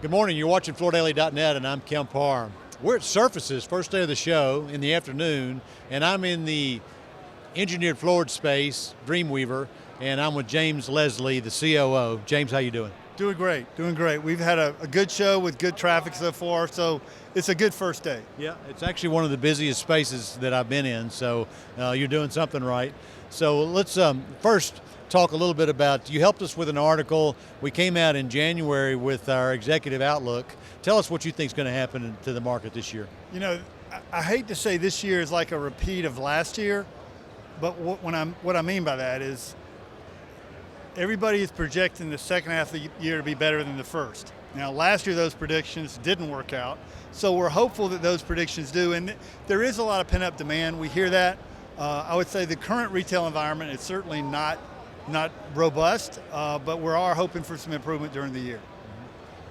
Good morning, you're watching FloorDaily.net and I'm Kemp Harr. We're at Surfaces, first day of the show in the afternoon, and I'm in the engineered floored space, Dreamweaver, and I'm with James Lesslie, the COO. James, how you doing? Doing great. We've had a good show with good traffic so far, so it's a good first day. Yeah, it's actually one of the busiest spaces that I've been in, so you're doing something right. So let's first talk a little bit about, you helped us with an article. We came out in January with our executive outlook. Tell us what you think is going to happen to the market this year. You know, I hate to say this year is like a repeat of last year, but what I mean by that is everybody is projecting the second half of the year to be better than the first. Now, last year those predictions didn't work out, so we're hopeful that those predictions do, and there is a lot of pent-up demand. We hear that. I would say the current retail environment is certainly not robust, but we are hoping for some improvement during the year.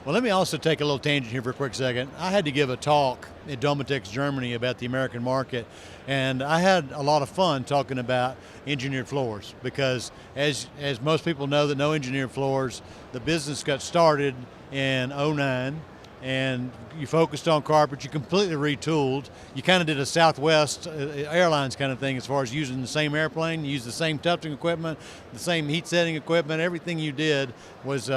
Well, let me also take a little tangent here for a quick second. I had to give a talk at Domatex, Germany about the American market, and I had a lot of fun talking about engineered floors because as most people know that know engineered floors, the business got started in '09, and you focused on carpet, you completely retooled. You kind of did a Southwest Airlines kind of thing as far as using the same airplane, you used the same tufting equipment, the same heat setting equipment, everything you did was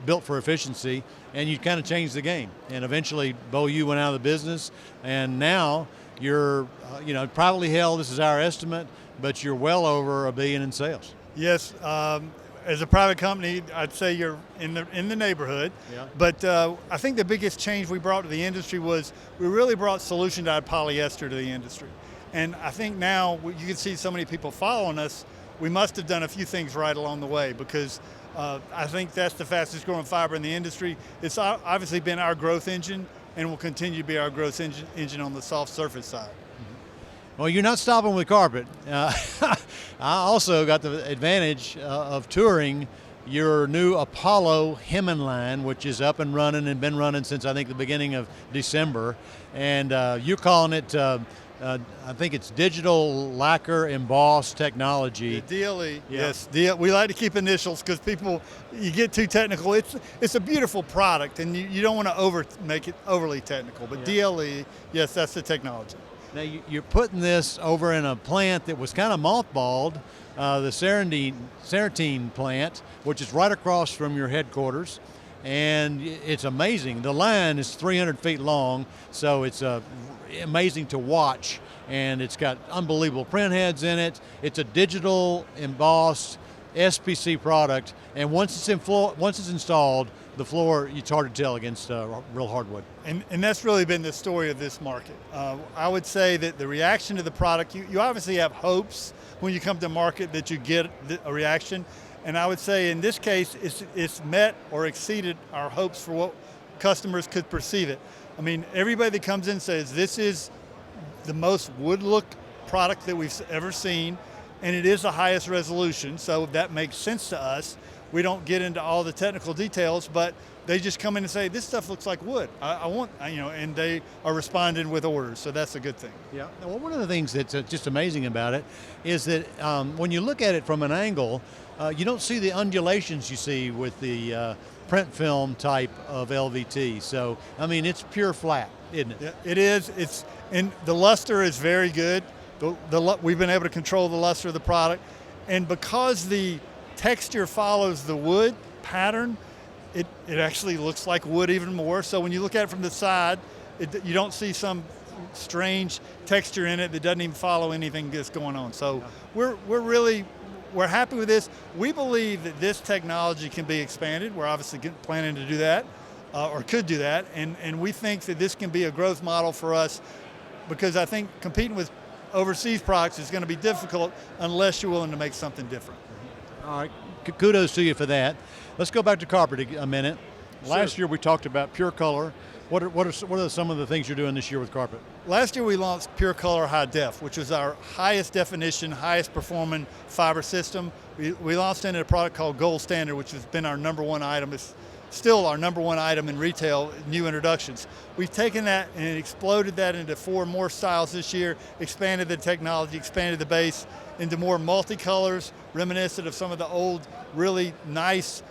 built for efficiency, and you kind of changed the game. And eventually, BOU went out of the business, and now you're privately held, this is our estimate, but you're well over $1 billion in sales. Yes. As a private company, I'd say you're in the neighborhood. Yeah. But I think the biggest change we brought to the industry was we really brought solution-dyed polyester to the industry. And I think now you can see so many people following us, we must have done a few things right along the way because I think that's the fastest growing fiber in the industry. It's obviously been our growth engine and will continue to be our growth engine on the soft surface side. Well, you're not stopping with carpet. I also got the advantage of touring your new Apollo Hemming line, which is up and running and been running since I think the beginning of December. And you're calling it, I think it's digital lacquer embossed technology. The DLE, yeah. Yes. We like to keep initials because you get too technical. It's a beautiful product, and you don't want to make it overly technical. But yeah. DLE, yes, that's the technology. Now you're putting this over in a plant that was kind of mothballed, the Serentine plant, which is right across from your headquarters, and it's amazing. The line is 300 feet long, so it's amazing to watch, and it's got unbelievable print heads in it. It's a digital embossed SPC product, and once it's installed, the floor, it's hard to tell against real hardwood. And that's really been the story of this market. I would say that the reaction to the product, you obviously have hopes when you come to market that you get a reaction. And I would say in this case, it's met or exceeded our hopes for what customers could perceive it. I mean, everybody that comes in says this is the most wood look product that we've ever seen, and it is the highest resolution, so that makes sense to us. We don't get into all the technical details, but they just come in and say, this stuff looks like wood. I want, and they are responding with orders, so that's a good thing. Yeah, well, one of the things that's just amazing about it is that when you look at it from an angle, you don't see the undulations you see with the print film type of LVT. So, I mean, it's pure flat, isn't it? Yeah, it is. And the luster is very good. We've been able to control the luster of the product, and because the texture follows the wood pattern, it actually looks like wood even more. So when you look at it from the side, you don't see some strange texture in it that doesn't even follow anything that's going on. So we're happy with this. We believe that this technology can be expanded. We're obviously planning to do that, or could do that, and we think that this can be a growth model for us because I think competing with overseas products is going to be difficult unless you're willing to make something different. All right, kudos to you for that. Let's go back to carpet a minute. Sure. Last year we talked about Pure Color. What are some of the things you're doing this year with carpet? Last year we launched Puregrain High Def, which was our highest definition, highest performing fiber system. We launched into a product called Gold Standard, which has been our number one item. It's still our number one item in retail, new introductions. We've taken that and exploded that into 4 more styles this year, expanded the technology, expanded the base into more multicolors, reminiscent of some of the old, really nice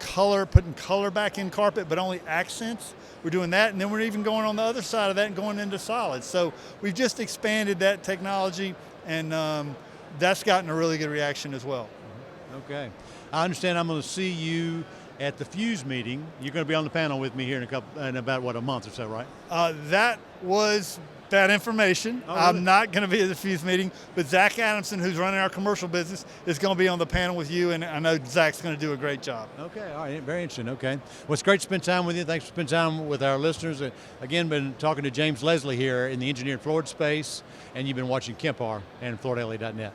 color, putting color back in carpet, but only accents. We're doing that, and then we're even going on the other side of that and going into solids. So we've just expanded that technology, and that's gotten a really good reaction as well. Okay. I understand I'm going to see you at the Fuse meeting. You're going to be on the panel with me here in about, what, a month or so, right? That was bad information. Oh, really? I'm not going to be at the Fuse meeting, but Zach Adamson, who's running our commercial business, is going to be on the panel with you, and I know Zach's going to do a great job. Okay, all right, very interesting, okay. Well, it's great to spend time with you. Thanks for spending time with our listeners. Again, been talking to James Lesslie here in the engineered floored space, and you've been watching Kemp Harr and FloorDaily.net.